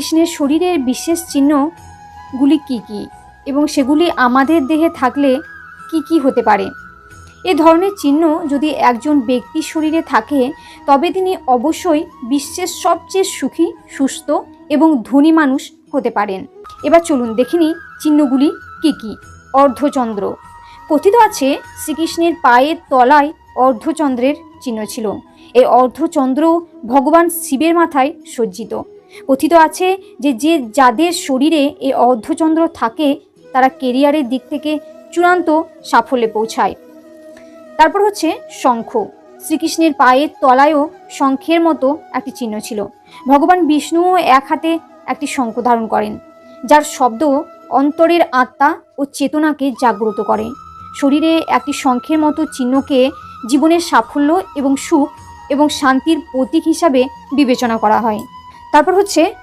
শ্রীকৃষ্ণের শরীরের বিশেষ চিহ্নগুলি কি কি এবং সেগুলি আমাদের দেহে থাকলে কি কি হতে পারে? এ ধরনের চিহ্ন যদি একজন ব্যক্তির শরীরে থাকে তবে তিনি অবশ্যই বিশ্বের সবচেয়ে সুখী, সুস্থ এবং ধনী মানুষ হতে পারেন। এবার চলুন দেখে নিই চিহ্নগুলি কি কি। অর্ধচন্দ্র। কথিত আছে শ্রীকৃষ্ণের পায়ের তলায় অর্ধচন্দ্রের চিহ্ন ছিল। এই অর্ধচন্দ্র ভগবান শিবের মাথায় সজ্জিত। কথিত আছে যে যাদের শরীরে এই অর্ধচন্দ্র থাকে তারা কেরিয়ারের দিক থেকে চূড়ান্ত সাফল্যে পৌঁছায়। তারপর হচ্ছে শঙ্খ। শ্রীকৃষ্ণের পায়ের তলায়ও শঙ্খের মতো একটি চিহ্ন ছিল। ভগবান বিষ্ণুও এক হাতে একটি শঙ্খ ধারণ করেন, যার শব্দ অন্তরের আত্মা ও চেতনাকে জাগ্রত করে। শরীরে একটি শঙ্খের মতো চিহ্নকে জীবনের সাফল্য এবং সুখ এবং শান্তির প্রতীক হিসাবে বিবেচনা করা হয়। তারপর হচ্ছে